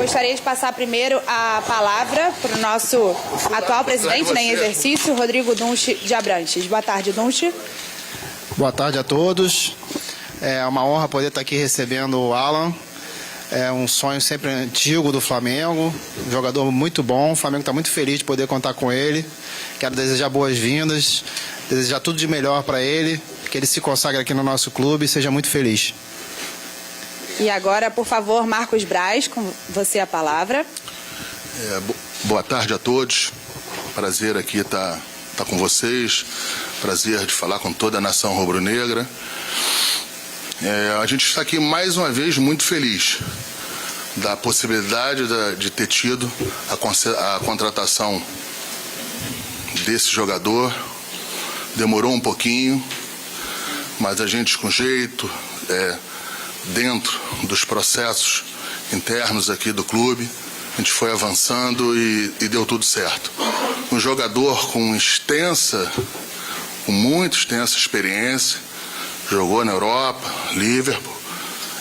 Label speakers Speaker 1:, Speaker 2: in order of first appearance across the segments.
Speaker 1: Gostaria de passar primeiro a palavra para o nosso atual presidente, em exercício, Rodrigo Dunche de Abranches. Boa tarde, Dunche.
Speaker 2: Boa tarde a todos. É uma honra poder estar aqui recebendo o Alan. É um sonho sempre antigo do Flamengo, um jogador muito bom. O Flamengo está muito feliz de poder contar com ele. Quero desejar boas-vindas, desejar tudo de melhor para ele, que ele se consagre aqui no nosso clube e seja muito feliz.
Speaker 1: E agora, por favor, Marcos Braz, com você a palavra.
Speaker 3: Boa tarde a todos. Prazer aqui estar com vocês. Prazer de falar com toda a nação rubro-negra. A gente está aqui mais uma vez muito feliz da possibilidade de ter tido a contratação desse jogador. Demorou um pouquinho, mas a gente com jeito, dentro dos processos internos aqui do clube, a gente foi avançando e deu tudo certo. Um jogador com muito extensa experiência, jogou na Europa, Liverpool,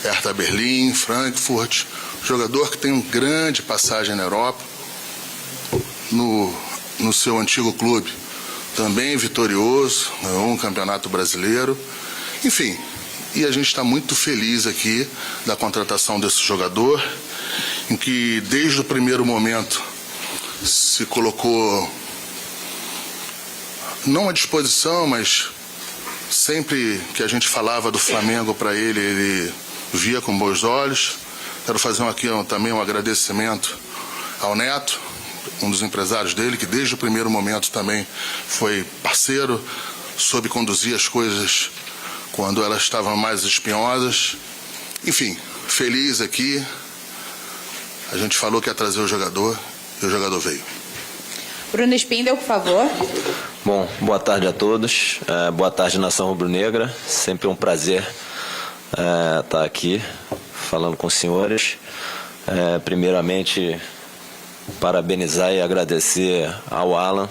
Speaker 3: Hertha Berlim, Frankfurt, jogador que tem uma grande passagem na Europa, no seu antigo clube, também vitorioso, ganhou um campeonato brasileiro, enfim. E a gente está muito feliz aqui da contratação desse jogador, em que desde o primeiro momento se colocou, não à disposição, mas sempre que a gente falava do Flamengo para ele, ele via com bons olhos. Quero fazer aqui também um agradecimento ao Neto, um dos empresários dele, que desde o primeiro momento também foi parceiro, soube conduzir as coisas quando elas estavam mais espinhosas. Enfim, feliz aqui. A gente falou que ia trazer o jogador e o jogador veio.
Speaker 1: Bruno Spindel, por favor.
Speaker 4: Bom, boa tarde a todos. Boa tarde, nação rubro-negra. Sempre um prazer estar aqui falando com os senhores. Primeiramente, parabenizar e agradecer ao Alan,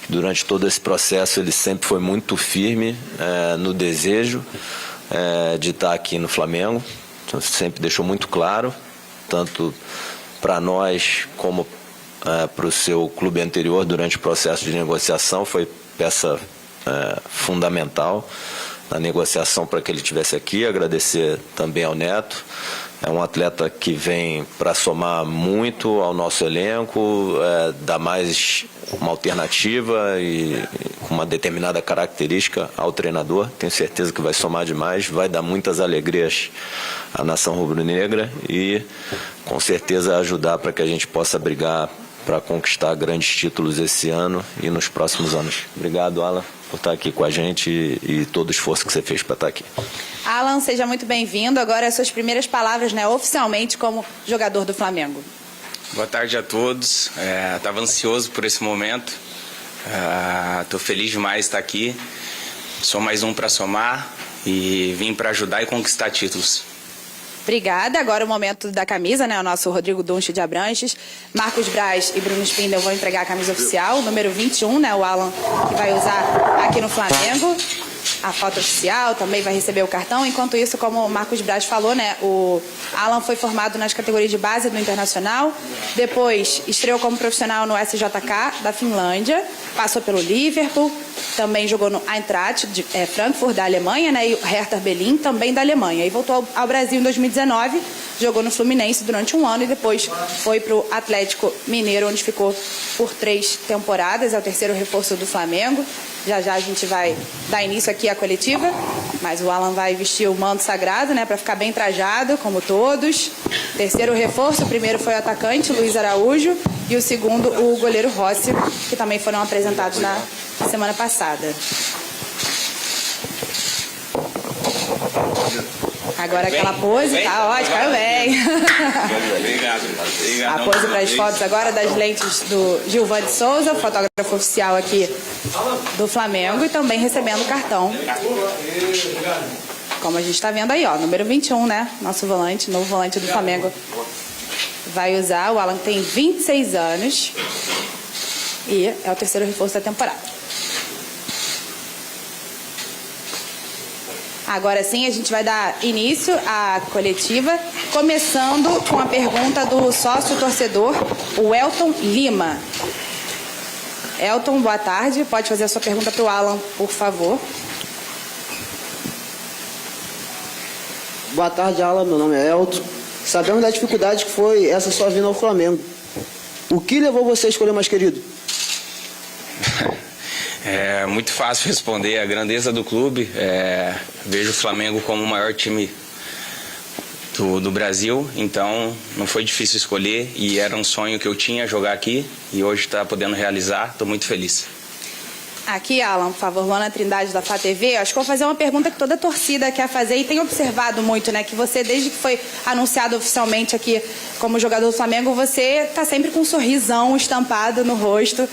Speaker 4: que durante todo esse processo ele sempre foi muito firme no desejo de estar aqui no Flamengo. Então, sempre deixou muito claro, tanto para nós como para o seu clube anterior durante o processo de negociação. Foi peça fundamental na negociação para que ele estivesse aqui. Agradecer também ao Neto. É um atleta que vem para somar muito ao nosso elenco, dar mais uma alternativa e com uma determinada característica ao treinador. Tenho certeza que vai somar demais, vai dar muitas alegrias à nação rubro-negra e com certeza ajudar para que a gente possa brigar para conquistar grandes títulos esse ano e nos próximos anos. Obrigado, Alan, por estar aqui com a gente e todo o esforço que você fez para estar aqui.
Speaker 1: Alan, seja muito bem-vindo. Agora as suas primeiras palavras, oficialmente como jogador do Flamengo.
Speaker 5: Boa tarde a todos. Estava ansioso por esse momento. Estou feliz demais de estar aqui. Sou mais um para somar e vim para ajudar e conquistar títulos.
Speaker 1: Obrigada. Agora o momento da camisa, o nosso Rodrigo Dunche de Abranches. Marcos Braz e Bruno Spindel vão entregar a camisa oficial, número 21, o Alan que vai usar aqui no Flamengo. A foto oficial, também vai receber o cartão. Enquanto isso, como o Marcos Braz falou, o Alan foi formado nas categorias de base do Internacional, depois estreou como profissional no SJK da Finlândia, passou pelo Liverpool, também jogou no Eintracht de Frankfurt da Alemanha, e o Hertha Berlim também da Alemanha. E voltou ao Brasil em 2019, jogou no Fluminense durante um ano e depois foi para o Atlético Mineiro, onde ficou por 3 temporadas. É o terceiro reforço do Flamengo. Já a gente vai dar início aqui à coletiva, mas o Alan vai vestir o manto sagrado, para ficar bem trajado, como todos. Terceiro reforço, o primeiro foi o atacante, Luiz Araújo, e o segundo, o goleiro Rossi, que também foram apresentados na semana passada. Agora aquela pose, tá ótimo, caiu bem.
Speaker 5: Obrigado.
Speaker 1: A pose para as fotos agora das lentes do Gilvan de Souza, fotógrafo oficial aqui do Flamengo, e também recebendo o cartão. Como a gente está vendo aí, número 21, nosso volante, novo volante do Flamengo. Vai usar, o Alan tem 26 anos e é o terceiro reforço da temporada. Agora sim, a gente vai dar início à coletiva, começando com a pergunta do sócio-torcedor, o Elton Lima. Elton, boa tarde. Pode fazer a sua pergunta para o Alan, por favor.
Speaker 6: Boa tarde, Alan. Meu nome é Elton. Sabemos da dificuldade que foi essa sua vinda ao Flamengo. O que levou você a escolher o mais querido?
Speaker 5: É muito fácil responder. A grandeza do clube. Vejo o Flamengo como o maior time do Brasil, então não foi difícil escolher e era um sonho que eu tinha jogar aqui e hoje está podendo realizar. Estou muito feliz.
Speaker 1: Aqui, Alan, por favor, Luana Trindade da Flá TV. Acho que eu vou fazer uma pergunta que toda a torcida quer fazer e tem observado muito, né? Que você, desde que foi anunciado oficialmente aqui como jogador do Flamengo, você tá sempre com um sorrisão estampado no rosto.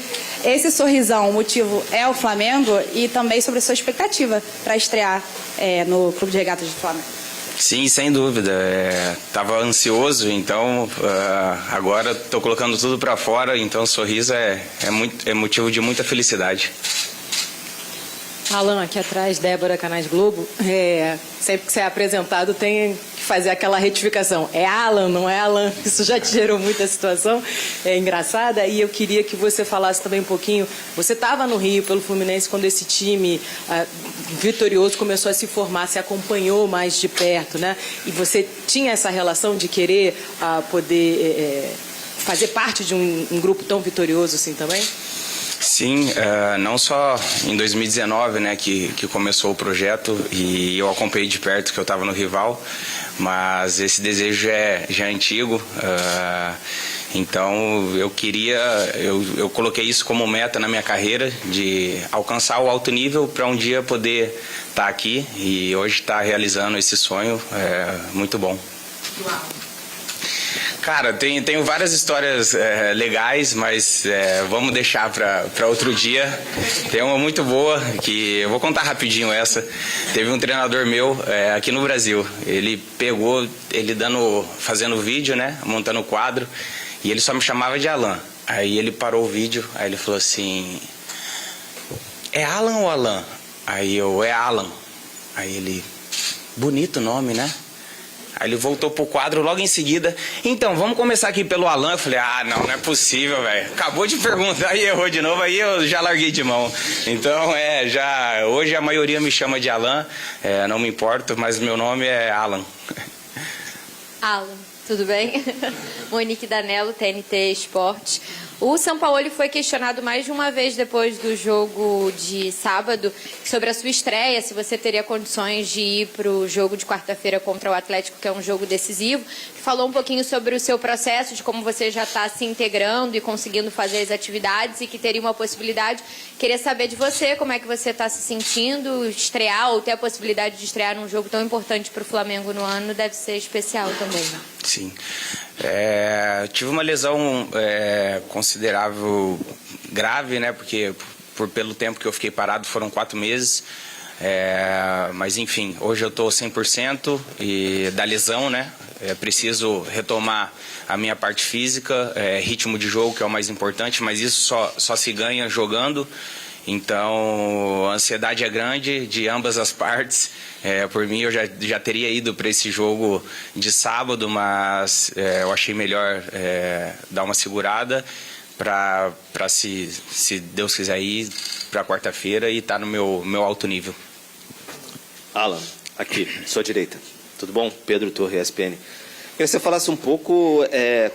Speaker 1: Esse sorrisão, o motivo é o Flamengo e também sobre a sua expectativa para estrear no Clube de Regatas do Flamengo.
Speaker 5: Sim, sem dúvida. Tava ansioso, então agora estou colocando tudo para fora, então o sorriso é motivo de muita felicidade.
Speaker 7: Alan, aqui atrás, Débora, Canais Globo. Sempre que você é apresentado tem que fazer aquela retificação. É Alan, não é Alan? Isso já te gerou muita situação engraçada. E eu queria que você falasse também um pouquinho. Você estava no Rio pelo Fluminense quando esse time vitorioso começou a se formar, se acompanhou mais de perto, né? E você tinha essa relação de querer poder fazer parte de um grupo tão vitorioso assim também?
Speaker 5: Sim, não só em 2019, né, que começou o projeto e eu acompanhei de perto, que eu estava no rival, mas esse desejo já é antigo, então eu coloquei isso como meta na minha carreira, de alcançar o alto nível para um dia poder estar aqui e hoje estar realizando esse sonho, muito bom.
Speaker 7: Uau.
Speaker 5: Cara, tenho várias histórias legais, mas vamos deixar para outro dia. Tem uma muito boa, que eu vou contar rapidinho essa. Teve um treinador meu aqui no Brasil. Ele pegou, fazendo vídeo, né, montando o quadro, e ele só me chamava de Alan. Aí ele parou o vídeo, aí ele falou assim, é Alan ou Alan? Aí é Alan. Aí ele, bonito nome, né? Aí ele voltou pro quadro logo em seguida. Então, vamos começar aqui pelo Alan. Eu falei, não é possível, velho. Acabou de perguntar e errou de novo, aí eu já larguei de mão. Então, hoje a maioria me chama de Alan, não me importo, mas meu nome é Alan.
Speaker 8: Alan, tudo bem? Monique Danello, TNT Esporte. O Sampaoli foi questionado mais de uma vez depois do jogo de sábado sobre a sua estreia, se você teria condições de ir para o jogo de quarta-feira contra o Atlético, que é um jogo decisivo. Falou um pouquinho sobre o seu processo, de como você já está se integrando e conseguindo fazer as atividades e que teria uma possibilidade. Queria saber de você, como é que você está se sentindo, estrear ou ter a possibilidade de estrear num jogo tão importante para o Flamengo no ano, deve ser especial também.
Speaker 5: Sim. Tive uma lesão considerável, grave, né? Porque pelo tempo que eu fiquei parado foram 4 meses. Mas enfim, hoje eu estou 100% da lesão, né? Preciso retomar a minha parte física, ritmo de jogo que é o mais importante, mas isso só se ganha jogando. Então, a ansiedade é grande de ambas as partes. Por mim, eu já teria ido para esse jogo de sábado, mas eu achei melhor dar uma segurada para se Deus quiser ir para quarta-feira e estar no meu alto nível.
Speaker 9: Alan, aqui, sua direita. Tudo bom? Pedro Torre, ESPN. Queria que você falasse um pouco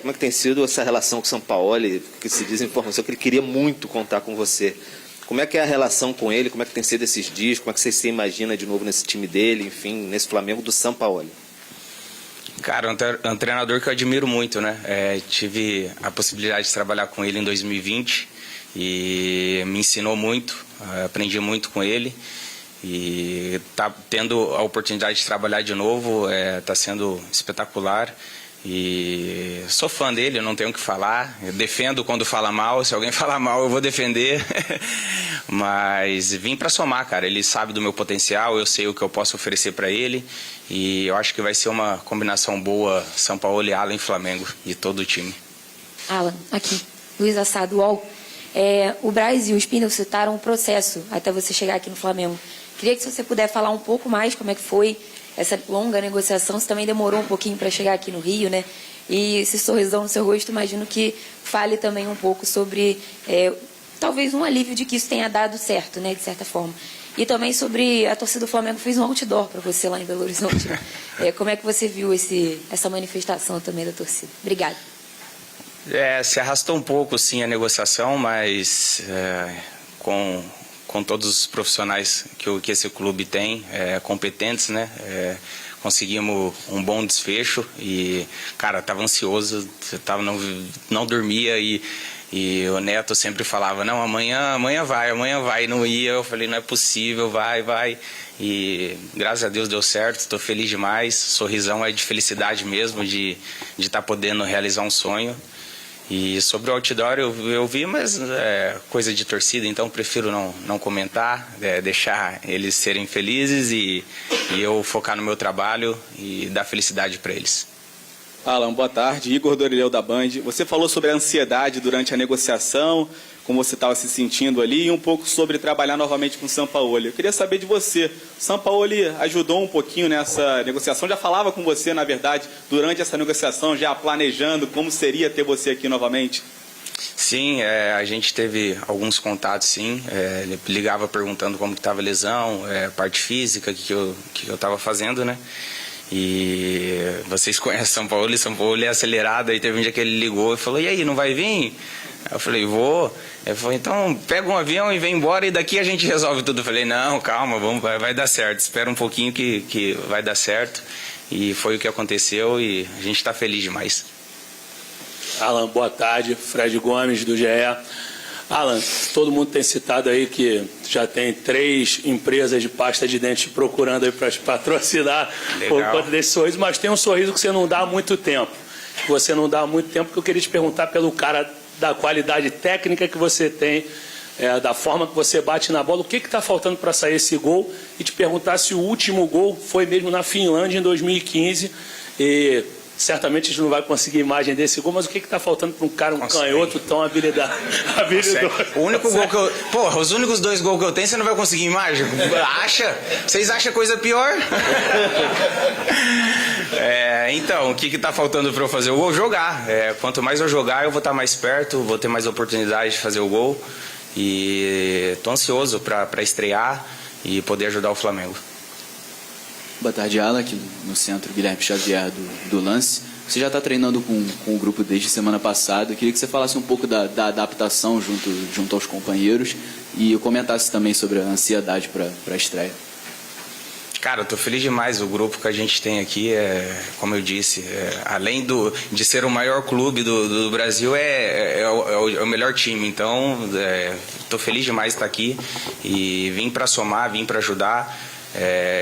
Speaker 9: como é que tem sido essa relação com o Sampaoli, que se diz informação que ele queria muito contar com você. Como é que é a relação com ele? Como é que tem sido esses dias? Como é que você se imagina de novo nesse time dele, enfim, nesse Flamengo do Sampaoli?
Speaker 5: Cara, é um treinador que eu admiro muito, né? Tive a possibilidade de trabalhar com ele em 2020 e me ensinou muito, aprendi muito com ele. E tá tendo a oportunidade de trabalhar de novo, tá sendo espetacular. E sou fã dele, eu não tenho o que falar. Eu defendo quando fala mal, se alguém falar mal eu vou defender. Mas vim para somar, cara. Ele sabe do meu potencial, eu sei o que eu posso oferecer para ele. E eu acho que vai ser uma combinação boa, Sampaoli, Alan e Flamengo, e todo o time.
Speaker 10: Alan, aqui, Luiz Assado, UOL. O Braz e o Spindle citaram o processo até você chegar aqui no Flamengo. Queria que se você puder falar um pouco mais como é que foi essa longa negociação, se também demorou um pouquinho para chegar aqui no Rio, né? E esse sorrisão no seu rosto, imagino que fale também um pouco sobre talvez um alívio de que isso tenha dado certo, né, de certa forma. E também sobre a torcida do Flamengo fez um outdoor para você lá em Belo Horizonte. Né? Como é que você viu essa manifestação também da torcida? Obrigada.
Speaker 5: Se arrastou um pouco, sim, a negociação, mas com todos os profissionais que esse clube tem, competentes, né? Conseguimos um bom desfecho e, cara, estava ansioso, não dormia e o Neto sempre falava, não, amanhã vai, não ia. Eu falei, não é possível, vai. E graças a Deus deu certo, estou feliz demais. Sorrisão é de felicidade mesmo, de estar podendo realizar um sonho. E sobre o outdoor eu vi, mas é coisa de torcida, então prefiro não comentar, deixar eles serem felizes e eu focar no meu trabalho e dar felicidade para eles.
Speaker 11: Alan, boa tarde. Igor Dorileu da Band. Você falou sobre a ansiedade durante a negociação, como você estava se sentindo ali, e um pouco sobre trabalhar novamente com o Sampaoli. Eu queria saber de você. O Sampaoli ajudou um pouquinho nessa negociação, já falava com você, na verdade, durante essa negociação, já planejando como seria ter você aqui novamente?
Speaker 5: Sim, a gente teve alguns contatos, sim. Ele ligava perguntando como estava a lesão, parte física, que eu estava fazendo, né? E vocês conhecem São Paulo é acelerado, aí teve um dia que ele ligou e falou, e aí, não vai vir? Eu falei, vou. Ele falou, então pega um avião e vem embora e daqui a gente resolve tudo. Eu falei, não, calma, vai dar certo, espera um pouquinho que vai dar certo. E foi o que aconteceu e a gente está feliz demais.
Speaker 12: Alan, boa tarde, Fred Gomes do GE. Alan, todo mundo tem citado aí que já tem 3 empresas de pasta de dente procurando aí para te patrocinar por conta desse sorriso, mas tem um sorriso que você não dá há muito tempo. Você não dá há muito tempo, que eu queria te perguntar pelo cara da qualidade técnica que você tem, da forma que você bate na bola, o que está faltando para sair esse gol, e te perguntar se o último gol foi mesmo na Finlândia em 2015, e certamente a gente não vai conseguir imagem desse gol, mas o que está faltando para um cara, canhoto tão habilidoso?
Speaker 5: O único gol que eu... Porra, os únicos 2 gols que eu tenho, você não vai conseguir imagem? Acha? Vocês acham coisa pior? Então, o que está faltando para eu fazer o gol? Jogar. Quanto mais eu jogar, eu vou estar mais perto, vou ter mais oportunidade de fazer o gol. E estou ansioso para estrear e poder ajudar o Flamengo.
Speaker 13: Boa tarde, Alan, aqui no Centro Guilherme Xavier do Lance. Você já está treinando com o grupo desde semana passada. Eu queria que você falasse um pouco da adaptação junto aos companheiros e comentasse também sobre a ansiedade para a estreia.
Speaker 5: Cara, eu tô feliz demais. O grupo que a gente tem aqui como eu disse, além de ser o maior clube do Brasil, é o melhor time. Então, tô feliz demais de estar aqui e vim para somar, vim para ajudar.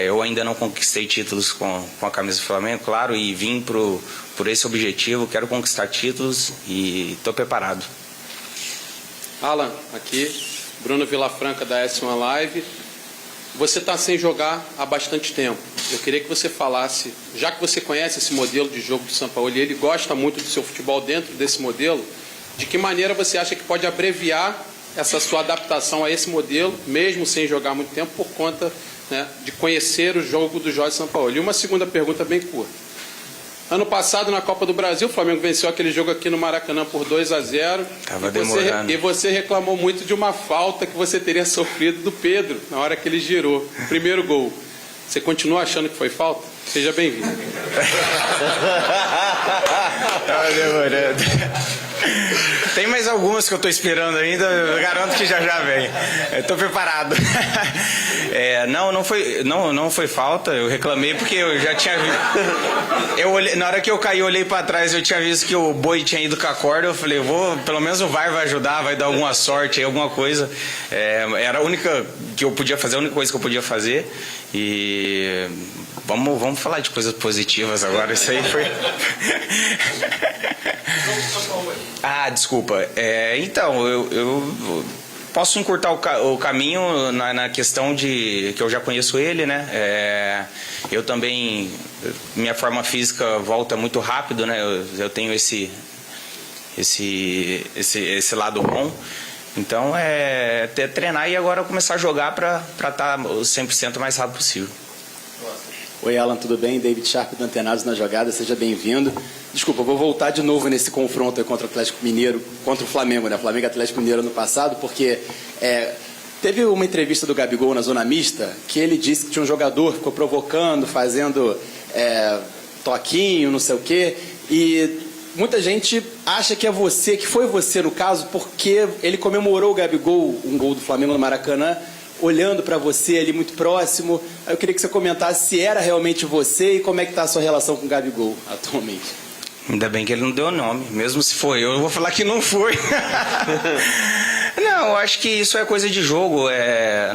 Speaker 5: Eu ainda não conquistei títulos com a camisa do Flamengo, claro, e vim por esse objetivo. Quero conquistar títulos e estou preparado.
Speaker 14: Alan, aqui, Bruno Vilafranca da S1 Live. Você está sem jogar há bastante tempo. Eu queria que você falasse, já que você conhece esse modelo de jogo do Sampaoli, ele gosta muito do seu futebol dentro desse modelo, de que maneira você acha que pode abreviar essa sua adaptação a esse modelo, mesmo sem jogar muito tempo, por conta, né, de conhecer o jogo do Jorge Sampaoli. E uma segunda pergunta bem curta. Ano passado, na Copa do Brasil, o Flamengo venceu aquele jogo aqui no Maracanã por 2-0. E você reclamou muito de uma falta que você teria sofrido do Pedro na hora que ele girou o primeiro gol. Você continua achando que foi falta? Seja bem-vindo.
Speaker 5: Tava demorando. Tem mais algumas que eu estou esperando ainda, eu garanto que já vem. Estou preparado. Não foi falta, eu reclamei porque eu já tinha visto. Na hora que eu caí, eu olhei para trás, eu tinha visto que o boi tinha ido com a corda, eu falei, pelo menos o VAR vai ajudar, vai dar alguma sorte, alguma coisa. Era a única que eu podia fazer, a única coisa que eu podia fazer. E vamos falar de coisas positivas agora, isso aí foi... Desculpa. Então, eu posso encurtar o caminho na questão de que eu já conheço ele, né? Eu também, minha forma física volta muito rápido, né? Eu tenho esse lado bom. Então é treinar e agora começar a jogar para estar 100% o mais rápido possível.
Speaker 15: Oi, Alan, tudo bem? David Sharp do Antenados na jogada, seja bem-vindo. Desculpa, eu vou voltar de novo nesse confronto aí contra o Atlético Mineiro, contra o Flamengo, né? Flamengo e Atlético Mineiro no passado, porque teve uma entrevista do Gabigol na zona mista que ele disse que tinha um jogador que ficou provocando, fazendo toquinho, não sei o quê, e muita gente acha que é você, que foi você no caso, porque ele comemorou o Gabigol, um gol do Flamengo no Maracanã, olhando para você ali muito próximo. Eu queria que você comentasse se era realmente você e como é que está a sua relação com o Gabigol atualmente.
Speaker 5: Ainda bem que ele não deu nome. Mesmo se foi eu vou falar que não foi. Não, eu acho que isso é coisa de jogo.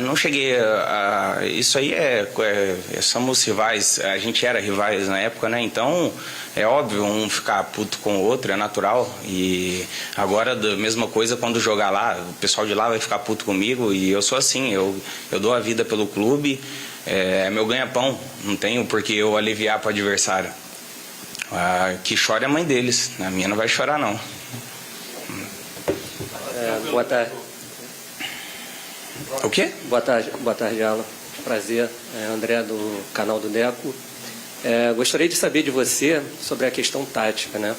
Speaker 5: Não cheguei a... Isso aí somos rivais. A gente era rivais na época, né? Então, é óbvio um ficar puto com o outro, é natural. E agora, a mesma coisa quando jogar lá, o pessoal de lá vai ficar puto comigo. E eu sou assim, eu dou a vida pelo clube. É meu ganha-pão. Não tenho por que eu aliviar para o adversário. Que chora é a mãe deles. A minha não vai chorar, não.
Speaker 16: Boa tarde.
Speaker 5: O quê?
Speaker 16: Boa tarde, Alan. Prazer. André, do canal do Deco. Gostaria de saber de você sobre a questão tática, né?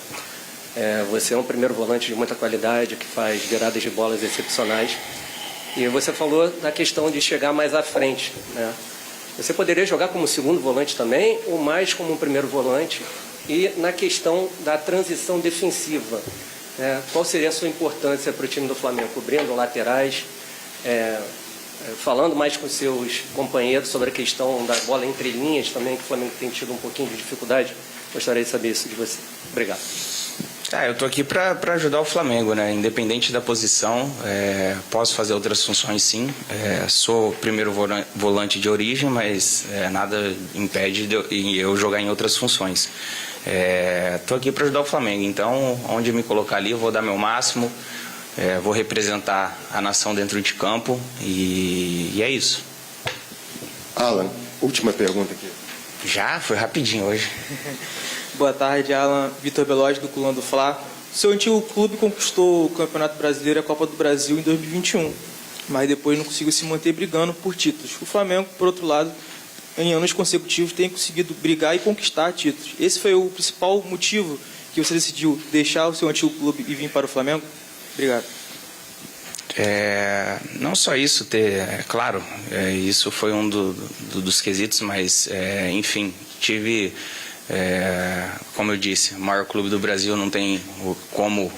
Speaker 16: Você é um primeiro volante de muita qualidade, que faz viradas de bolas excepcionais. E você falou da questão de chegar mais à frente, né? Você poderia jogar como segundo volante também, ou mais como um primeiro volante? E na questão da transição defensiva, qual seria a sua importância para o time do Flamengo? Cobrindo laterais, falando mais com seus companheiros sobre a questão da bola entre linhas também, que o Flamengo tem tido um pouquinho de dificuldade. Gostaria de saber isso de você. Obrigado.
Speaker 5: Eu estou aqui para ajudar o Flamengo, né? Independente da posição, posso fazer outras funções sim. Sou primeiro volante de origem, mas nada impede de eu jogar em outras funções. Estou aqui para ajudar o Flamengo, então onde me colocar ali eu vou dar meu máximo, vou representar a nação dentro de campo e é isso.
Speaker 17: Alan, última pergunta aqui.
Speaker 5: Já? Foi rapidinho hoje.
Speaker 18: Boa tarde, Alan. Vitor Belotti, do Coluna do Fla. Seu antigo clube conquistou o Campeonato Brasileiro e a Copa do Brasil em 2021, mas depois não conseguiu se manter brigando por títulos. O Flamengo, por outro lado, em anos consecutivos, tem conseguido brigar e conquistar títulos. Esse foi o principal motivo que você decidiu deixar o seu antigo clube e vir para o Flamengo? Obrigado.
Speaker 5: Não só isso, claro, isso foi um dos quesitos, mas, enfim, tive... como eu disse, o maior clube do Brasil, não tem como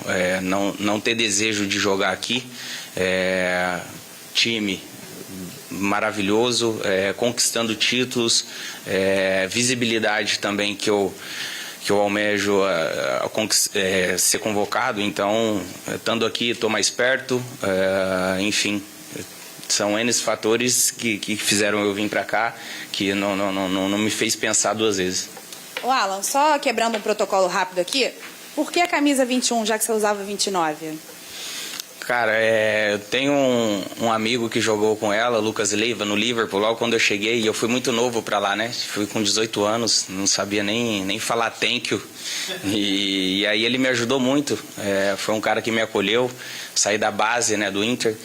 Speaker 5: não ter desejo de jogar aqui. Time maravilhoso, conquistando títulos, visibilidade também que eu almejo ser convocado. Então, estando aqui, estou mais perto, enfim. São N fatores que fizeram eu vir para cá, que não me fez pensar duas vezes.
Speaker 1: Ô Alan, só quebrando um protocolo rápido aqui, por que a camisa 21, já que você usava 29?
Speaker 5: Cara, eu tenho um amigo que jogou com ela, Lucas Leiva, no Liverpool, logo quando eu cheguei, e eu fui muito novo pra lá, né? Fui com 18 anos, não sabia nem falar thank you, e aí ele me ajudou muito, foi um cara que me acolheu, saí da base, né, do Inter,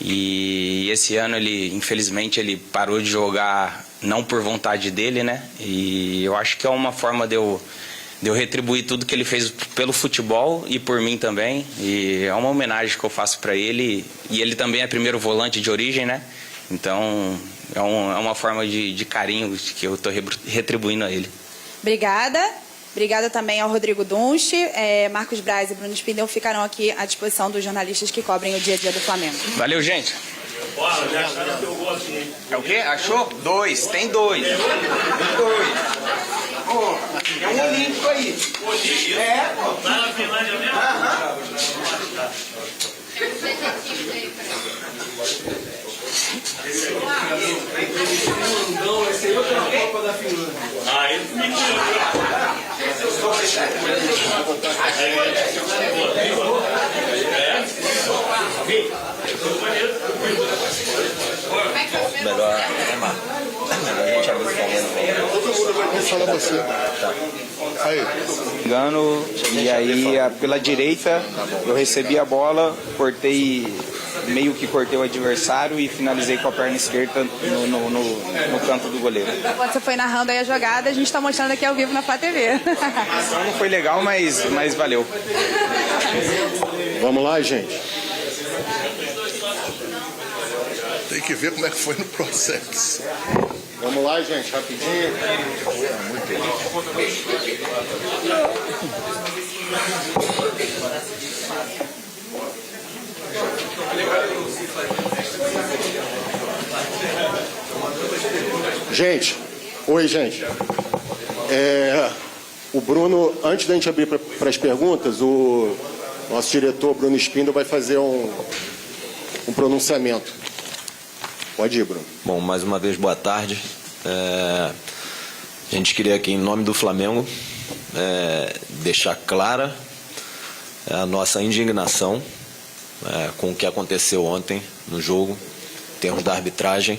Speaker 5: e esse ano infelizmente, ele parou de jogar, não por vontade dele, né? E eu acho que é uma forma de eu retribuir tudo que ele fez pelo futebol e por mim também. E é uma homenagem que eu faço para ele. E ele também é primeiro volante de origem, né? Então é uma forma de carinho que eu estou retribuindo a ele.
Speaker 1: Obrigada. Obrigada também ao Rodrigo Dunche. Marcos Braz e Bruno Spindel ficarão aqui à disposição dos jornalistas que cobrem o dia a dia do Flamengo.
Speaker 5: Valeu, gente. É o quê? Achou? 2. Tem 2. Tem 2. É um olímpico aí. Olímpico? Pô. Lá na Finlândia mesmo? Esse aí eu tenho a Copa da Finlândia. Ele me
Speaker 4: Melhor a gente abrir o Flamengo.
Speaker 17: Todo mundo vai falar você. Aí.
Speaker 19: E aí, pela direita, eu recebi a bola, cortei meio que cortei o adversário e finalizei com a perna esquerda no canto do goleiro.
Speaker 1: Quando você foi narrando aí a jogada, a gente está mostrando aqui ao vivo na Flá TV.
Speaker 19: Então não foi legal, mas valeu.
Speaker 17: Vamos lá, gente.
Speaker 3: Tem que ver como é que foi no processo.
Speaker 17: Vamos lá, gente, rapidinho. Gente, oi, gente. O Bruno, antes da gente abrir para as perguntas, o nosso diretor, Bruno Spindel, vai fazer um pronunciamento. Pode ir, Bruno.
Speaker 4: Bom, mais uma vez, boa tarde. A gente queria aqui, em nome do Flamengo, deixar clara a nossa indignação com o que aconteceu ontem no jogo, em termos da arbitragem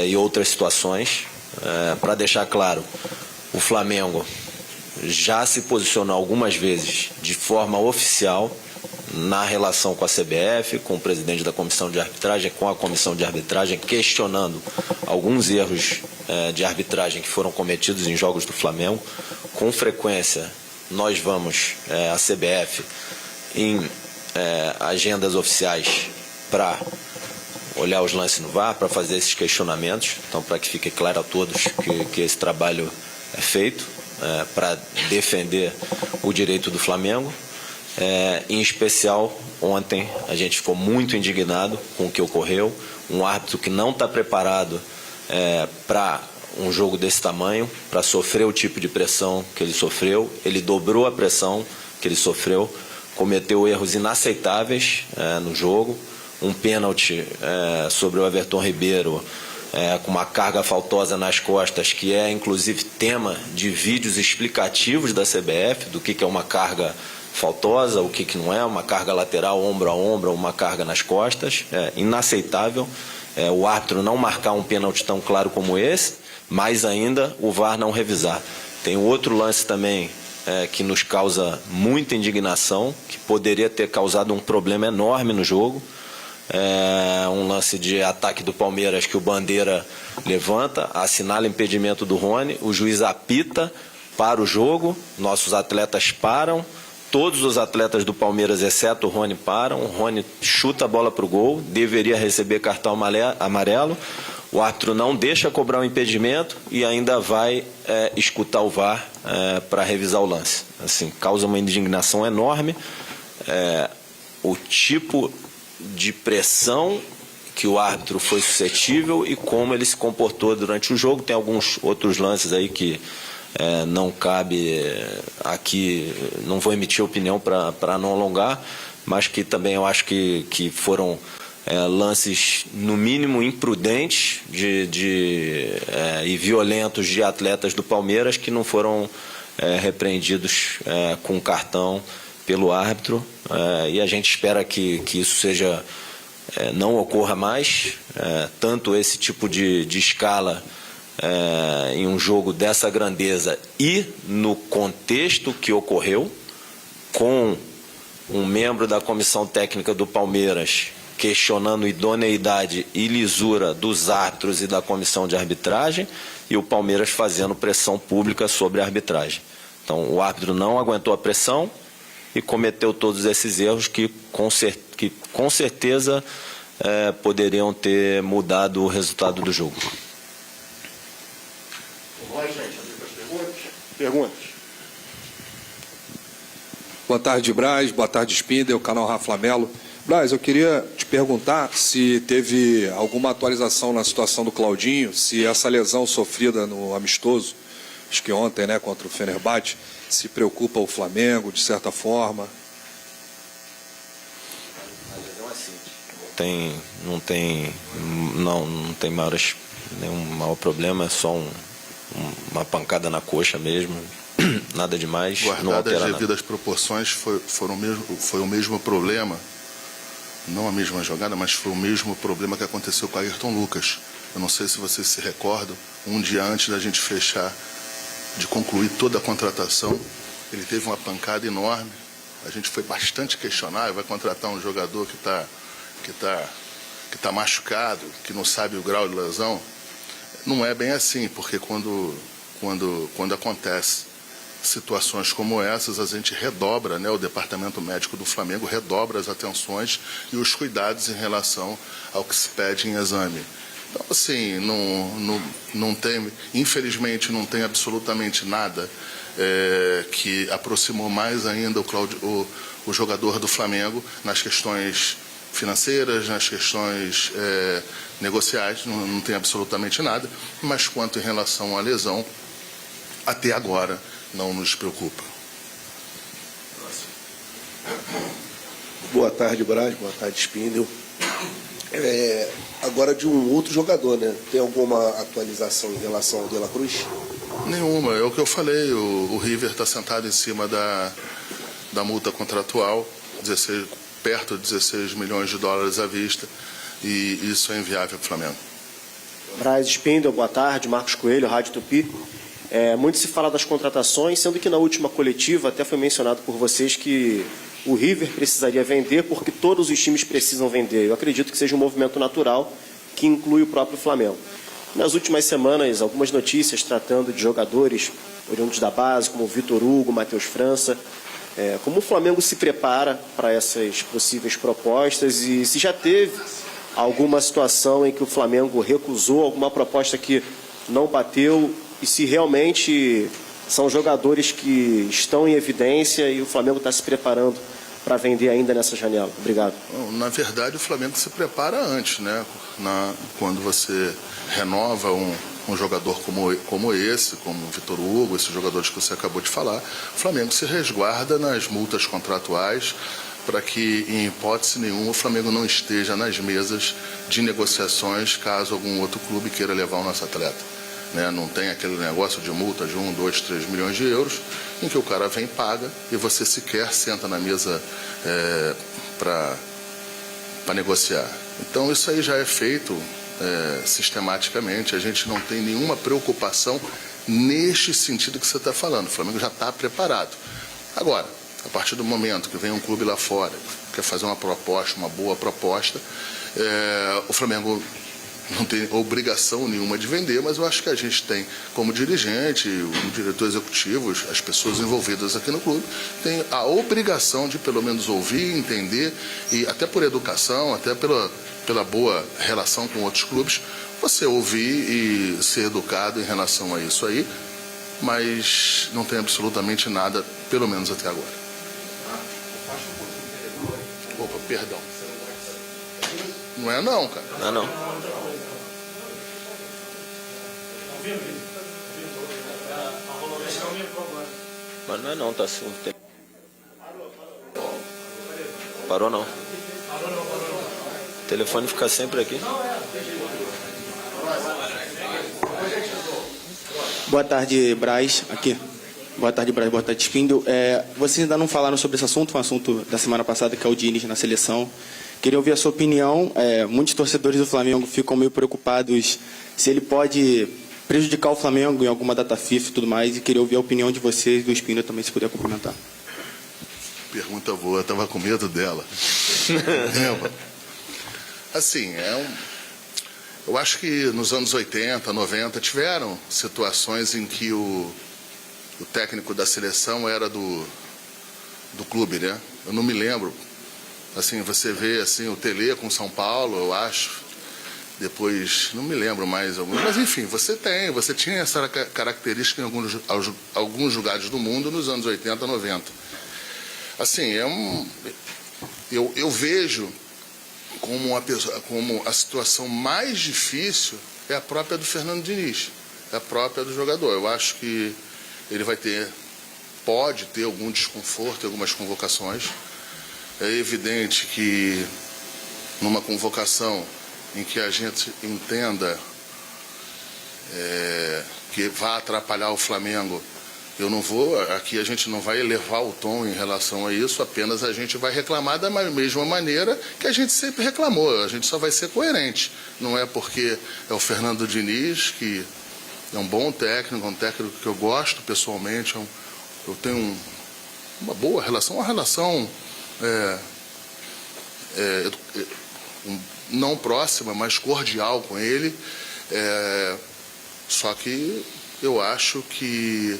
Speaker 4: e outras situações. Para deixar claro, o Flamengo já se posicionou algumas vezes de forma oficial na relação com a CBF, com o presidente da comissão de arbitragem, com a comissão de arbitragem, questionando alguns erros de arbitragem que foram cometidos em jogos do Flamengo. Com frequência, nós vamos à CBF em agendas oficiais para olhar os lances no VAR, para fazer esses questionamentos. Então, para que fique claro a todos que esse trabalho é feito para defender o direito do Flamengo. Em especial, ontem a gente ficou muito indignado com o que ocorreu. Um árbitro que não está preparado para um jogo desse tamanho, para sofrer o tipo de pressão que ele sofreu. Ele dobrou a pressão que ele sofreu, cometeu erros inaceitáveis no jogo. Um pênalti sobre o Everton Ribeiro, com uma carga faltosa nas costas, que é inclusive tema de vídeos explicativos da CBF, do que é uma carga faltosa, o que não é, uma carga lateral, ombro a ombro, uma carga nas costas. É inaceitável o árbitro não marcar um pênalti tão claro como esse, mais ainda o VAR não revisar. Tem outro lance também que nos causa muita indignação, que poderia ter causado um problema enorme no jogo. Um lance de ataque do Palmeiras que o Bandeira levanta, assinala impedimento do Rony, o juiz apita para o jogo, nossos atletas param. Todos os atletas do Palmeiras, exceto o Rony, param. O Rony chuta a bola para o gol, deveria receber cartão amarelo. O árbitro não deixa cobrar o impedimento e ainda vai escutar o VAR para revisar o lance. Assim, causa uma indignação enorme. O tipo de pressão que o árbitro foi suscetível e como ele se comportou durante o jogo. Tem alguns outros lances aí que não cabe aqui, não vou emitir opinião para não alongar, mas que também eu acho que foram lances, no mínimo, imprudentes e violentos de atletas do Palmeiras que não foram repreendidos com cartão pelo árbitro. E a gente espera que isso não ocorra mais, tanto esse tipo de escala em um jogo dessa grandeza e no contexto que ocorreu, com um membro da comissão técnica do Palmeiras questionando idoneidade e lisura dos árbitros e da comissão de arbitragem, e o Palmeiras fazendo pressão pública sobre a arbitragem. Então, o árbitro não aguentou a pressão e cometeu todos esses erros que com certeza poderiam ter mudado o resultado do jogo.
Speaker 17: Vamos lá, gente, perguntas.
Speaker 20: Boa tarde, Braz. Boa tarde, Spindel, canal Rafa Melo. Braz, eu queria te perguntar se teve alguma atualização na situação do Claudinho, se essa lesão sofrida no amistoso, acho que ontem, né, contra o Fenerbahçe, se preocupa o Flamengo, de certa forma.
Speaker 4: Não tem nenhum maior problema, é só uma pancada na coxa mesmo, nada demais.
Speaker 3: Guardadas as devidas proporções, foi o mesmo problema, não a mesma jogada, mas foi o mesmo problema que aconteceu com o Ayrton Lucas. Eu não sei se vocês se recordam, um dia antes da gente fechar, de concluir toda a contratação, ele teve uma pancada enorme. A gente foi bastante questionável, vai contratar um jogador que que tá machucado, que não sabe o grau de lesão. Não é bem assim, porque quando acontece situações como essas, a gente redobra, né, o departamento médico do Flamengo redobra as atenções e os cuidados em relação ao que se pede em exame. Então, assim, não tem, infelizmente, não tem absolutamente nada que aproximou mais ainda o jogador do Flamengo nas questões financeiras, nas questões negociais, não tem absolutamente nada, mas quanto em relação à lesão, até agora não nos preocupa.
Speaker 21: Boa tarde, Braz. Boa tarde, Spindel. Agora de um outro jogador, né? Tem alguma atualização em relação ao De La Cruz?
Speaker 3: Nenhuma. É o que eu falei. O River está sentado em cima da multa contratual, perto de 16 milhões de dólares à vista, e isso é inviável para o Flamengo.
Speaker 22: Braz, Spindel, boa tarde. Marcos Coelho, Rádio Tupi. Muito se fala das contratações, sendo que na última coletiva até foi mencionado por vocês que o River precisaria vender porque todos os times precisam vender. Eu acredito que seja um movimento natural que inclui o próprio Flamengo. Nas últimas semanas, algumas notícias tratando de jogadores oriundos da base, como Vitor Hugo, Matheus França. Como o Flamengo se prepara para essas possíveis propostas e se já teve alguma situação em que o Flamengo recusou alguma proposta que não bateu e se realmente são jogadores que estão em evidência e o Flamengo está se preparando para vender ainda nessa janela. Obrigado.
Speaker 3: Na verdade, o Flamengo se prepara antes, né? Quando você renova um jogador como esse, como o Vitor Hugo, esses jogadores que você acabou de falar, o Flamengo se resguarda nas multas contratuais para que, em hipótese nenhuma, o Flamengo não esteja nas mesas de negociações caso algum outro clube queira levar o nosso atleta. Não tem aquele negócio de multa de 1, 2, 3 milhões de euros, em que o cara vem, paga, e você sequer senta na mesa para negociar. Então isso aí já é feito sistematicamente, a gente não tem nenhuma preocupação neste sentido que você está falando, o Flamengo já está preparado. Agora, a partir do momento que vem um clube lá fora, quer fazer uma proposta, uma boa proposta, o Flamengo não tem obrigação nenhuma de vender, mas eu acho que a gente tem, como dirigente, o diretor executivo, as pessoas envolvidas aqui no clube, tem a obrigação de pelo menos ouvir, entender, e até por educação, até pela boa relação com outros clubes, você ouvir e ser educado em relação a isso aí, mas não tem absolutamente nada, pelo menos até agora. Opa, perdão. Não é não, cara.
Speaker 4: Não é não. Mas não é não, tá assim. Parou não. O telefone fica sempre aqui.
Speaker 18: Boa tarde, Braz. Aqui. Boa tarde, Braz. Boa tarde, Spindel. Vocês ainda não falaram sobre esse assunto, um assunto da semana passada, que é o Diniz na seleção. Queria ouvir a sua opinião. Muitos torcedores do Flamengo ficam meio preocupados se ele pode prejudicar o Flamengo em alguma data FIFA e tudo mais, e queria ouvir a opinião de vocês e do Spindel também, se puder complementar.
Speaker 3: Pergunta boa, eu estava com medo dela. Assim, eu acho que nos anos 80, 90, tiveram situações em que o técnico da seleção era do clube, né? Eu não me lembro. Assim, você vê assim, o Tele com São Paulo, eu acho. Depois, não me lembro mais alguns, mas enfim, você tinha essa característica em alguns lugares do mundo nos anos 80, 90. Assim, eu vejo como a situação mais difícil é a própria do Fernando Diniz, é a própria do jogador. Eu acho que ele pode ter algum desconforto em algumas convocações. É evidente que numa convocação em que a gente entenda que vai atrapalhar o Flamengo, aqui a gente não vai elevar o tom em relação a isso, apenas a gente vai reclamar da mesma maneira que a gente sempre reclamou, a gente só vai ser coerente. Não é porque é o Fernando Diniz, que é um bom técnico, um técnico que eu gosto pessoalmente, eu tenho uma boa relação, uma relação não próxima, mas cordial com ele. Só que eu acho que,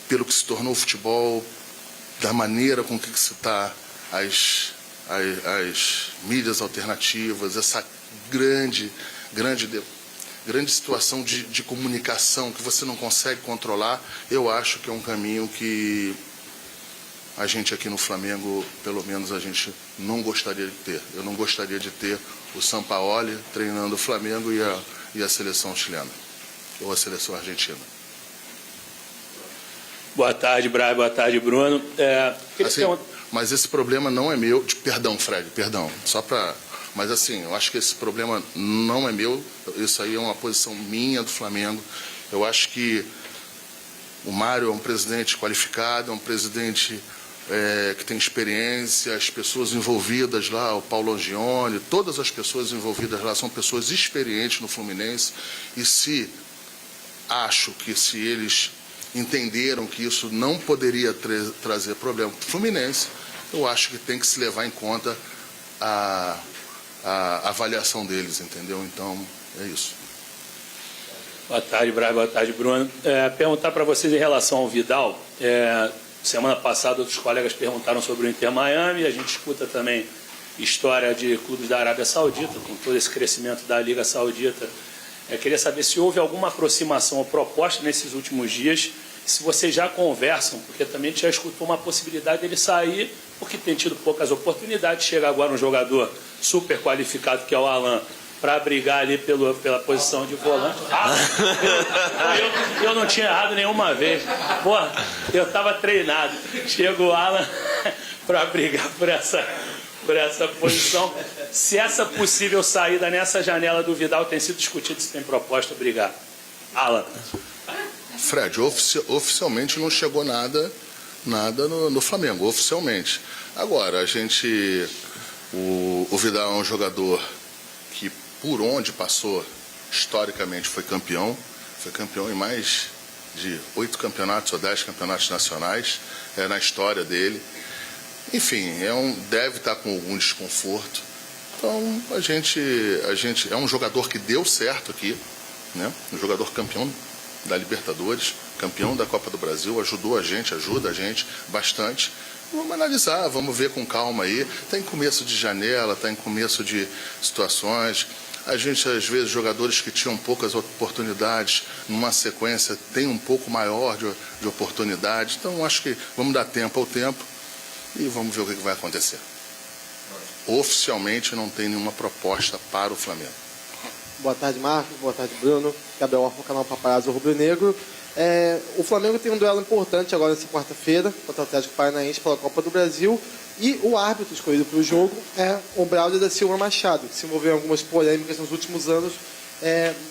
Speaker 3: pelo que se tornou o futebol, da maneira com que se está as mídias alternativas, essa grande situação de comunicação que você não consegue controlar, eu acho que é um caminho que a gente aqui no Flamengo, pelo menos a gente não gostaria de ter. Eu não gostaria de ter o Sampaoli treinando o Flamengo e a seleção chilena, ou a seleção argentina.
Speaker 12: Boa tarde, Braz. Boa tarde, Bruno.
Speaker 3: Assim, mas esse problema não é meu. Perdão, Fred, perdão. Mas assim, eu acho que esse problema não é meu. Isso aí é uma posição minha do Flamengo. Eu acho que o Mário é um presidente qualificado, é um presidente que tem experiência, as pessoas envolvidas lá, o Paulo Angione, todas as pessoas envolvidas lá são pessoas experientes no Fluminense. E acho que se eles entenderam que isso não poderia trazer problema para o Fluminense, eu acho que tem que se levar em conta a avaliação deles, entendeu? Então, é isso.
Speaker 12: Boa tarde, Braz. Boa tarde, Bruno. Perguntar para vocês em relação ao Vidal. Semana passada, outros colegas perguntaram sobre o Inter Miami. A gente escuta também história de clubes da Arábia Saudita, com todo esse crescimento da Liga Saudita. Queria saber se houve alguma aproximação ou proposta nesses últimos dias, se vocês já conversam, porque também já escutou uma possibilidade dele sair, porque tem tido poucas oportunidades. Chega agora um jogador super qualificado, que é o Alan, para brigar ali pela posição de volante. Eu não tinha errado nenhuma vez. Porra, eu estava treinado. Chega o Alan para brigar por essa posição. Se essa possível saída nessa janela do Vidal tem sido discutida, se tem proposta, obrigado. Alan.
Speaker 3: Fred, oficialmente não chegou nada no Flamengo, oficialmente. Agora, o Vidal é um jogador que, por onde passou, historicamente foi campeão em mais de 8 campeonatos ou 10 campeonatos nacionais, na história dele. Enfim, deve estar com algum desconforto. Então, a gente é um jogador que deu certo aqui, né? Um jogador campeão da Libertadores, campeão da Copa do Brasil, ajuda a gente bastante. Vamos analisar, vamos ver com calma aí. Está em começo de janela, está em começo de situações. A gente, às vezes, jogadores que tinham poucas oportunidades, numa sequência, tem um pouco maior de oportunidade. Então, acho que vamos dar tempo ao tempo e vamos ver o que vai acontecer. Oficialmente, não tem nenhuma proposta para o Flamengo.
Speaker 2: Boa tarde, Marcos. Boa tarde, Bruno. Gabriel Orfa, canal Paparazzo Rubro Negro. O Flamengo tem um duelo importante agora nessa quarta-feira contra o Atlético Paranaense pela Copa do Brasil. E o árbitro escolhido para o jogo é o Braulio da Silva Machado, que se envolveu em algumas polêmicas nos últimos anos,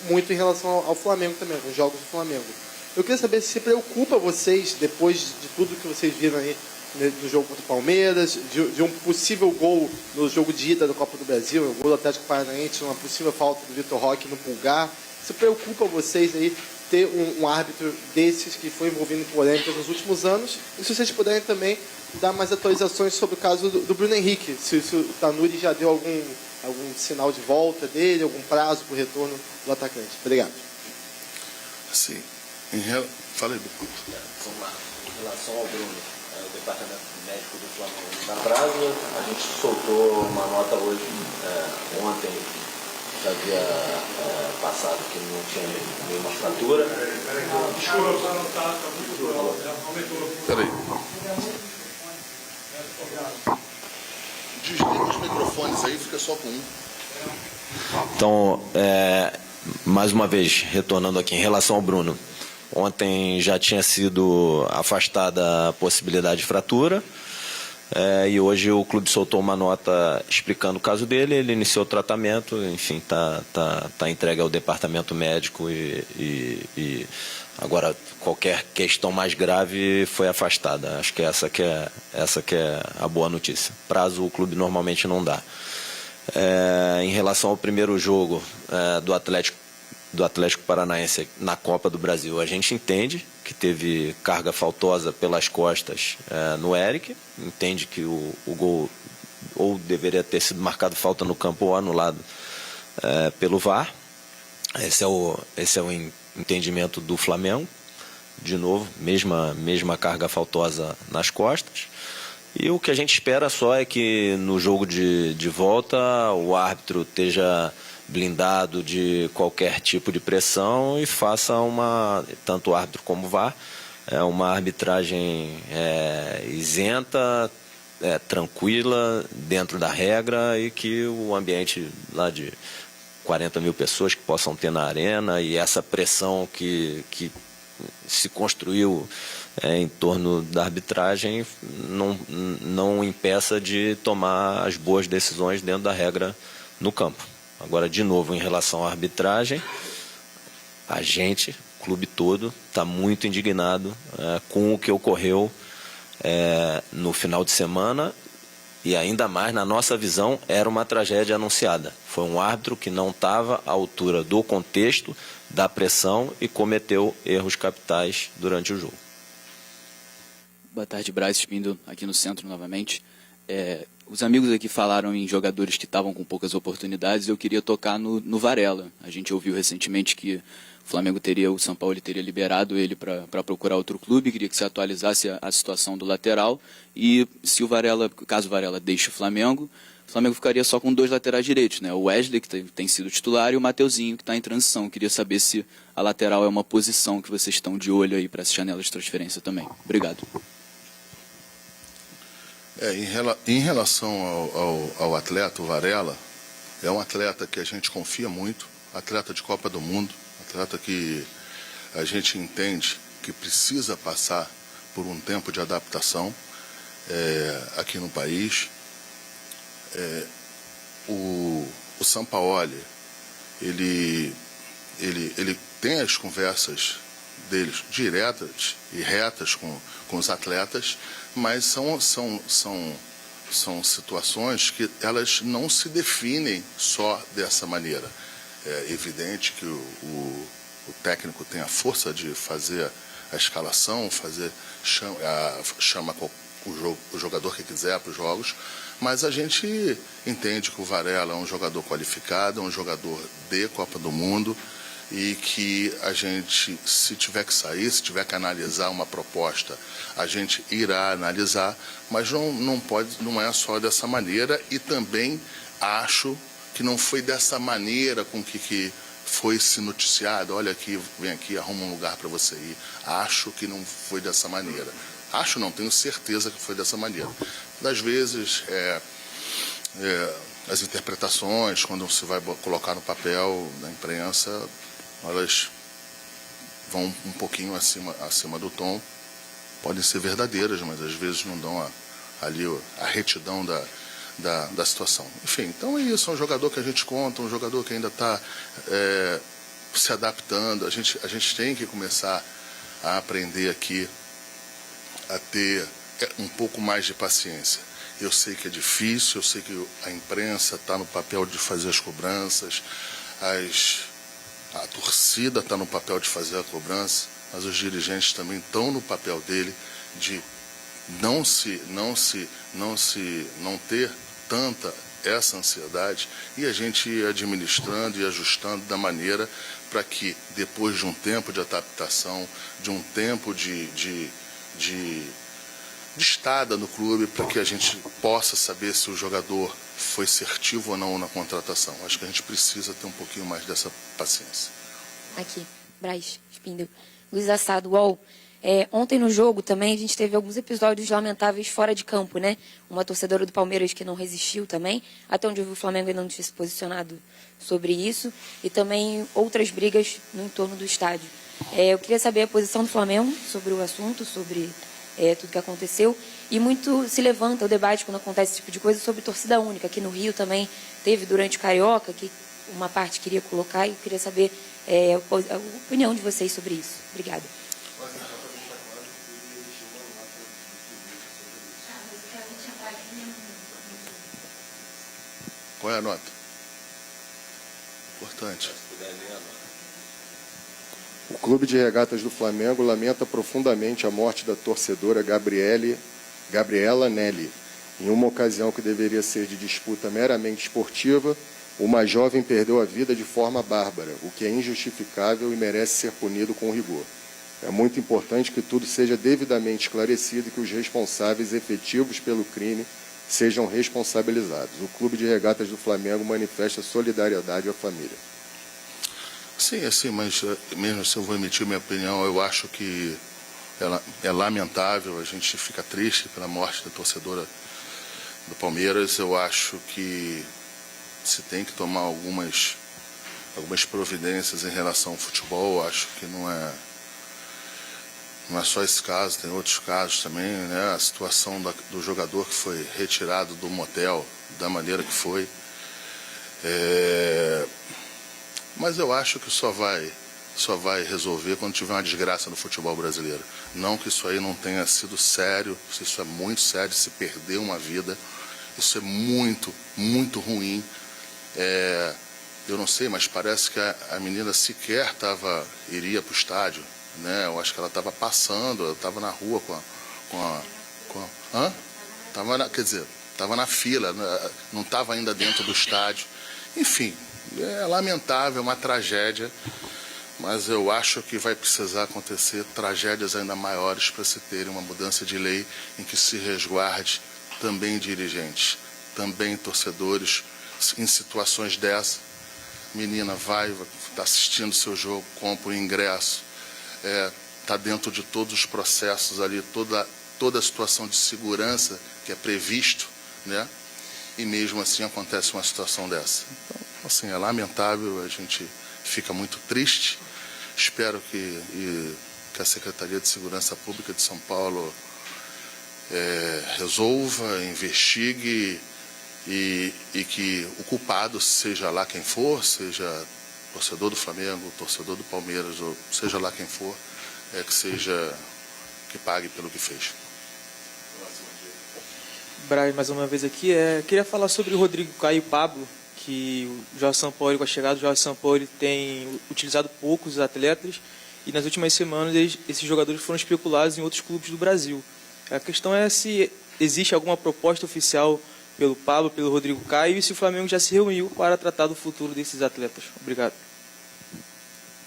Speaker 2: muito em relação ao Flamengo também, com os jogos do Flamengo. Eu queria saber se preocupa vocês, depois de tudo que vocês viram aí no jogo contra o Palmeiras, de um possível gol no jogo de ida da Copa do Brasil, o gol do Atlético Paranaense, uma possível falta do Vitor Roque no Pulgar. Se preocupa vocês aí ter um árbitro desses que foi envolvido em polêmicas nos últimos anos? E se vocês puderem também dar mais atualizações sobre o caso do Bruno Henrique, se o Tanuri já deu algum sinal de volta dele, algum prazo para o retorno do atacante. Obrigado.
Speaker 3: Sim. Fala aí, Bruno.
Speaker 4: Vamos lá. Em relação ao Bruno, o departamento médico do Flamengo está prazo. A gente soltou uma nota hoje, ontem, já havia passado que não tinha nenhuma fratura.
Speaker 3: Peraí. Desliga os microfones aí, fica só com um.
Speaker 4: Então, mais uma vez, retornando aqui, em relação ao Bruno. Ontem já tinha sido afastada a possibilidade de fratura. E hoje o clube soltou uma nota explicando o caso dele, ele iniciou o tratamento, enfim, tá entregue ao departamento médico e agora qualquer questão mais grave foi afastada. Acho que essa que é a boa notícia. Prazo o clube normalmente não dá. Em relação ao primeiro jogo do Atlético Paranaense na Copa do Brasil, a gente entende que teve carga faltosa pelas costas no Eric, entende que o ou deveria ter sido marcado falta no campo ou anulado pelo VAR. Esse é o entendimento do Flamengo. De novo, mesma carga faltosa nas costas. E o que a gente espera só é que no jogo de volta o árbitro esteja blindado de qualquer tipo de pressão e faça tanto o árbitro como o VAR, uma arbitragem isenta, tranquila, dentro da regra, e que o ambiente lá de 40 mil pessoas que possam ter na arena e essa pressão que se construiu em torno da arbitragem não impeça de tomar as boas decisões dentro da regra no campo. Agora, de novo, em relação à arbitragem, a gente, o clube todo, está muito indignado com o que ocorreu no final de semana, e ainda mais, na nossa visão, era uma tragédia anunciada. Foi um árbitro que não estava à altura do contexto, da pressão, e cometeu erros capitais durante o jogo.
Speaker 13: Boa tarde, Braz Espindo, aqui no centro novamente. Os amigos aqui falaram em jogadores que estavam com poucas oportunidades. Eu queria tocar no Varela. A gente ouviu recentemente que o São Paulo teria liberado ele para procurar outro clube. Queria que você atualizasse a situação do lateral, e se caso o Varela deixe o Flamengo ficaria só com 2 laterais direitos, né? O Wesley, que tem sido titular, e o Mateuzinho, que está em transição. Queria saber se a lateral é uma posição que vocês estão de olho aí para essa janela de transferência também. Obrigado.
Speaker 3: Em relação ao atleta, o Varela, é um atleta que a gente confia muito, atleta de Copa do Mundo, atleta que a gente entende que precisa passar por um tempo de adaptação aqui no país. O Sampaoli, ele tem as conversas deles diretas e retas com os atletas, mas são situações que elas não se definem só dessa maneira. É evidente que o técnico tem a força de fazer a escalação, chama o jogador que quiser para os jogos, mas a gente entende que o Varela é um jogador qualificado, é um jogador de Copa do Mundo, e que a gente, se tiver que sair, se tiver que analisar uma proposta, a gente irá analisar, mas não é só dessa maneira, e também acho que não foi dessa maneira com que foi se noticiado. Olha aqui, vem aqui, arruma um lugar para você ir. Acho que não foi dessa maneira. Acho não, tenho certeza que foi dessa maneira. Das vezes, as interpretações, quando se vai colocar no papel, na imprensa, elas vão um pouquinho acima do tom. Podem ser verdadeiras, mas às vezes não dão ali a retidão da situação. Enfim, então é isso, é um jogador que a gente conta, um jogador que ainda está se adaptando. A gente tem que começar a aprender aqui a ter um pouco mais de paciência. Eu sei que é difícil, eu sei que a imprensa está no papel de fazer as cobranças, a torcida está no papel de fazer a cobrança, mas os dirigentes também estão no papel dele de não ter tanta essa ansiedade, e a gente ir administrando e ajustando da maneira para que, depois de um tempo de adaptação, de um tempo de estada no clube, para que a gente possa saber se o jogador foi assertivo ou não na contratação. Acho que a gente precisa ter um pouquinho mais dessa paciência.
Speaker 10: Aqui, Braz Espindo. Luiz Assado, UOL. Ontem no jogo também a gente teve alguns episódios lamentáveis fora de campo, né? Uma torcedora do Palmeiras que não resistiu também, até onde eu vi o Flamengo ainda não tinha se posicionado sobre isso, e também outras brigas no entorno do estádio. Eu queria saber a posição do Flamengo sobre o assunto, sobre tudo que aconteceu, e muito se levanta o debate quando acontece esse tipo de coisa sobre torcida única. Aqui no Rio também teve durante o Carioca, que uma parte queria colocar, e eu queria saber a opinião de vocês sobre isso. Obrigada.
Speaker 3: Qual é a nota? Importante.
Speaker 17: O Clube de Regatas do Flamengo lamenta profundamente a morte da torcedora Gabriela Nelly. Em uma ocasião que deveria ser de disputa meramente esportiva, uma jovem perdeu a vida de forma bárbara, o que é injustificável e merece ser punido com rigor. É muito importante que tudo seja devidamente esclarecido e que os responsáveis efetivos pelo crime sejam responsabilizados. O Clube de Regatas do Flamengo manifesta solidariedade à família.
Speaker 3: Sim, assim, mas mesmo se eu vou emitir minha opinião, eu acho que é lamentável, a gente fica triste pela morte da torcedora do Palmeiras. Eu acho que se tem que tomar algumas providências em relação ao futebol. Eu acho que não é só esse caso, tem outros casos também, né? A situação do jogador que foi retirado do motel da maneira que foi. Mas eu acho que só vai resolver quando tiver uma desgraça no futebol brasileiro. Não que isso aí não tenha sido sério, isso é muito sério, se perder uma vida, isso é muito, muito ruim. Eu não sei, mas parece que a menina sequer iria para o estádio, né? Eu acho que ela estava passando, ela estava na rua estava na fila, não estava ainda dentro do estádio. Enfim, é lamentável, é uma tragédia, mas eu acho que vai precisar acontecer tragédias ainda maiores para se ter uma mudança de lei em que se resguarde também dirigentes, também torcedores. Em situações dessa, menina está assistindo seu jogo, compra o ingresso, está dentro de todos os processos ali, toda a situação de segurança que é previsto, né? E mesmo assim acontece uma situação dessa. Então, assim, é lamentável, a gente fica muito triste. Espero que a Secretaria de Segurança Pública de São Paulo resolva, investigue e que o culpado, seja lá quem for, seja torcedor do Flamengo, torcedor do Palmeiras, ou seja lá quem for, que pague pelo que fez.
Speaker 18: Braz, mais uma vez aqui. Queria falar sobre o Rodrigo Caio e Pablo, que o Jorge Sampaoli, com a chegada do Jorge Sampaoli, tem utilizado poucos atletas e nas últimas semanas esses jogadores foram especulados em outros clubes do Brasil. A questão é se existe alguma proposta oficial pelo Pablo, pelo Rodrigo Caio, e se o Flamengo já se reuniu para tratar do futuro desses atletas. Obrigado.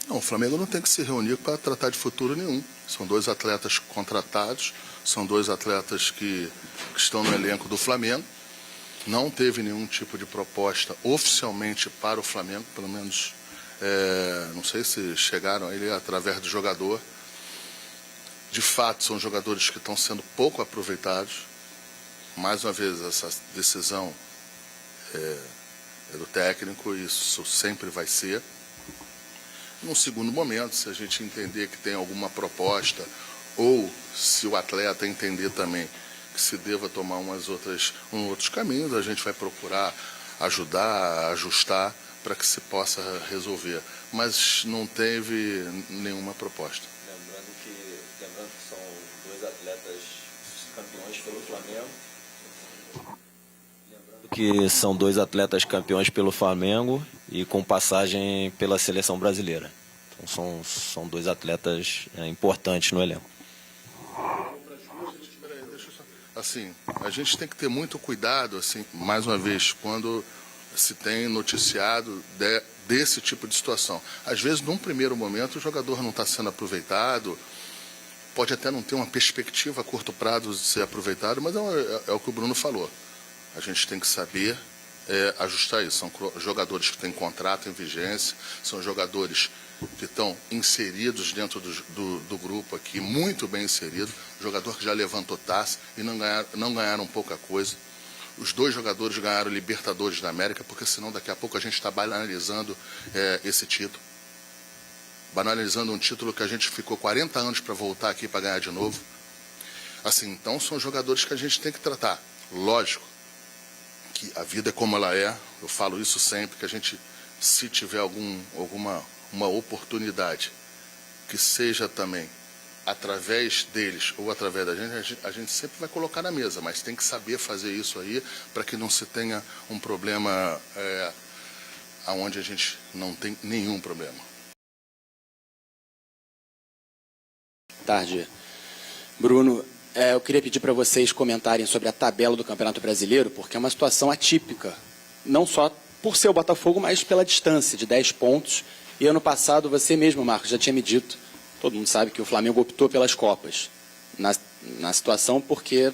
Speaker 3: Não, o Flamengo não tem que se reunir para tratar de futuro nenhum. São dois atletas contratados, são dois atletas que estão no elenco do Flamengo. Não teve nenhum tipo de proposta oficialmente para o Flamengo, pelo menos, não sei se chegaram a ele através do jogador. De fato, são jogadores que estão sendo pouco aproveitados. Mais uma vez, essa decisão é do técnico, e isso sempre vai ser. Num segundo momento, se a gente entender que tem alguma proposta, ou se o atleta entender também que se deva tomar outros caminhos, a gente vai procurar ajudar, ajustar, para que se possa resolver. Mas não teve nenhuma proposta.
Speaker 4: Lembrando que são dois atletas campeões pelo Flamengo. Que são dois atletas campeões pelo Flamengo e com passagem pela seleção brasileira. Então são dois atletas importantes no elenco.
Speaker 3: Assim, a gente tem que ter muito cuidado, assim, mais uma vez, quando se tem noticiado desse tipo de situação. Às vezes, num primeiro momento, o jogador não está sendo aproveitado, pode até não ter uma perspectiva a curto prazo de ser aproveitado, mas é o que o Bruno falou. A gente tem que saber ajustar isso. São jogadores que têm contrato em vigência, são jogadores que estão inseridos dentro do grupo aqui, muito bem inseridos, jogador que já levantou taça e não ganharam pouca coisa. Os dois jogadores ganharam Libertadores da América, porque senão daqui a pouco a gente está banalizando esse título. Banalizando um título que a gente ficou 40 anos para voltar aqui para ganhar de novo. Assim, então são jogadores que a gente tem que tratar. Lógico que a vida é como ela é, eu falo isso sempre, que a gente, se tiver uma oportunidade, que seja também através deles ou através da gente, a gente sempre vai colocar na mesa, mas tem que saber fazer isso aí para que não se tenha um problema onde a gente não tem nenhum problema.
Speaker 15: Tarde. Bruno, eu queria pedir para vocês comentarem sobre a tabela do Campeonato Brasileiro, porque é uma situação atípica, não só por ser o Botafogo, mas pela distância de 10 pontos. E ano passado, você mesmo, Marcos, já tinha me dito, todo mundo sabe que o Flamengo optou pelas Copas, na situação porque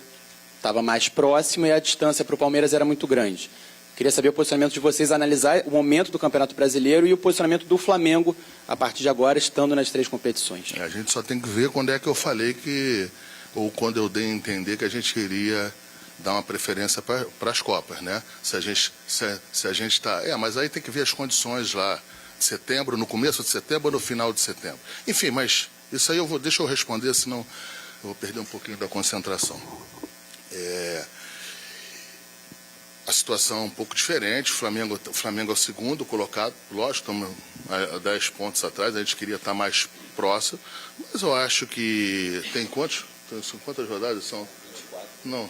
Speaker 15: estava mais próximo e a distância para o Palmeiras era muito grande. Queria saber o posicionamento de vocês, analisar o momento do Campeonato Brasileiro e o posicionamento do Flamengo a partir de agora, estando nas 3 competições.
Speaker 3: A gente só tem que ver quando é que eu falei que, ou quando eu dei a entender que a gente queria dar uma preferência para as Copas, né? Se a gente está... mas aí tem que ver as condições lá de setembro, no começo de setembro ou no final de setembro. Enfim, mas isso aí deixa eu responder, senão eu vou perder um pouquinho da concentração. A situação é um pouco diferente, o Flamengo é o segundo colocado, lógico, estamos a 10 pontos atrás, a gente queria estar mais próximo, mas eu acho que tem quantas rodadas são? Não,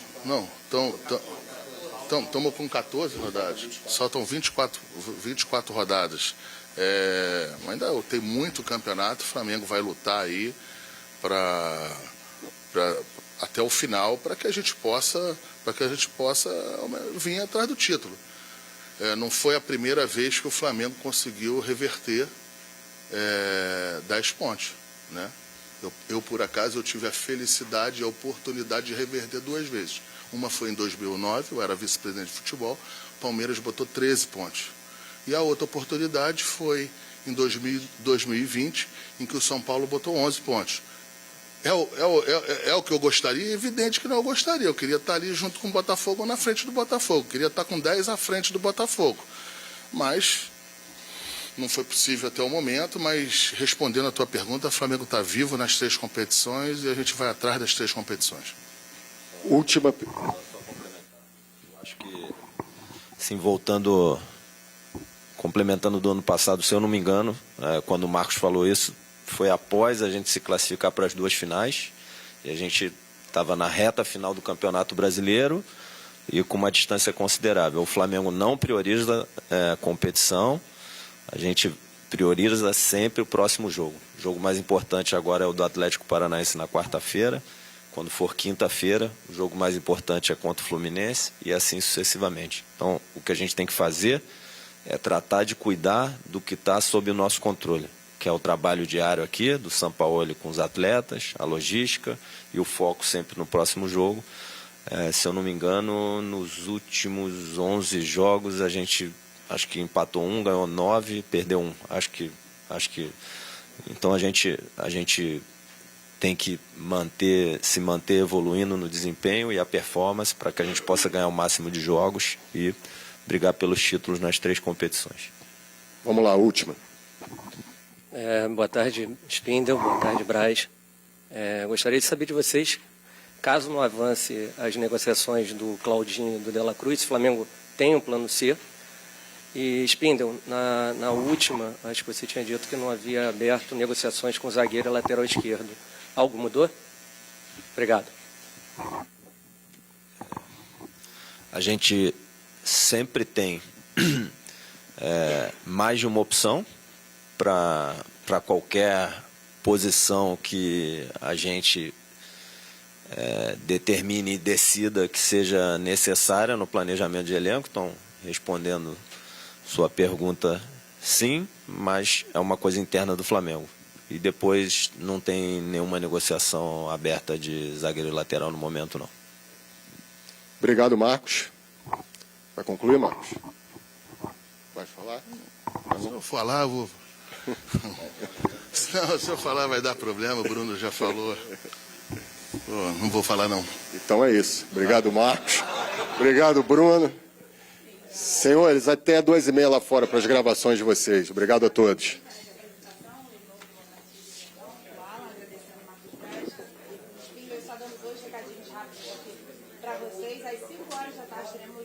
Speaker 3: estamos com 14 rodadas, só estão 24 rodadas. Ainda tem muito campeonato, o Flamengo vai lutar aí até o final para que a gente possa vir atrás do título. Não foi a primeira vez que o Flamengo conseguiu reverter 10 pontos, né? Eu, por acaso, eu tive a felicidade e a oportunidade de reverter 2 vezes. Uma foi em 2009, eu era vice-presidente de futebol, o Palmeiras botou 13 pontos. E a outra oportunidade foi em 2020, em que o São Paulo botou 11 pontos. É o que eu gostaria? É evidente que não eu gostaria. Eu queria estar ali junto com o Botafogo, na frente do Botafogo. Eu queria estar com 10 à frente do Botafogo. Mas não foi possível até o momento, mas respondendo a tua pergunta, o Flamengo está vivo nas 3 competições e a gente vai atrás das 3 competições.
Speaker 17: Última.
Speaker 4: Acho que, assim, complementando do ano passado, se eu não me engano, quando o Marcos falou isso, foi após a gente se classificar para as 2 finais, e a gente estava na reta final do Campeonato Brasileiro e com uma distância considerável. O Flamengo não prioriza competição, a gente prioriza sempre o próximo jogo. O jogo mais importante agora é o do Atlético Paranaense na quarta-feira. Quando for quinta-feira, o jogo mais importante é contra o Fluminense e assim sucessivamente. Então, o que a gente tem que fazer é tratar de cuidar do que está sob o nosso controle, que é o trabalho diário aqui do Sampaoli com os atletas, a logística e o foco sempre no próximo jogo. Se eu não me engano, nos últimos 11 jogos a gente acho que empatou 1, ganhou 9, perdeu 1. Acho que então a gente tem que se manter evoluindo no desempenho e a performance para que a gente possa ganhar o máximo de jogos e brigar pelos títulos nas 3 competições.
Speaker 17: Vamos lá, última.
Speaker 16: Boa tarde, Spindel. Boa tarde, Braz. Gostaria de saber de vocês, caso não avance as negociações do Claudinho e do De La Cruz, o Flamengo tem um plano C. E, Spindel, na última, acho que você tinha dito que não havia aberto negociações com o zagueiro e lateral esquerdo. Algo mudou? Obrigado.
Speaker 4: A gente sempre tem mais de uma opção para qualquer posição que a gente determine e decida que seja necessária no planejamento de elenco. Então, respondendo sua pergunta, sim, mas é uma coisa interna do Flamengo. E depois não tem nenhuma negociação aberta de zagueiro e lateral no momento, não.
Speaker 17: Obrigado, Marcos. Vai concluir, Marcos? Vai falar?
Speaker 3: Se eu falar, eu vou... Não, se eu falar vai dar problema, o Bruno já falou. Não vou falar, não.
Speaker 17: Então é isso. Obrigado, Marcos. Obrigado, Bruno. Senhores, até 2h30 lá fora para as gravações de vocês. Obrigado a todos.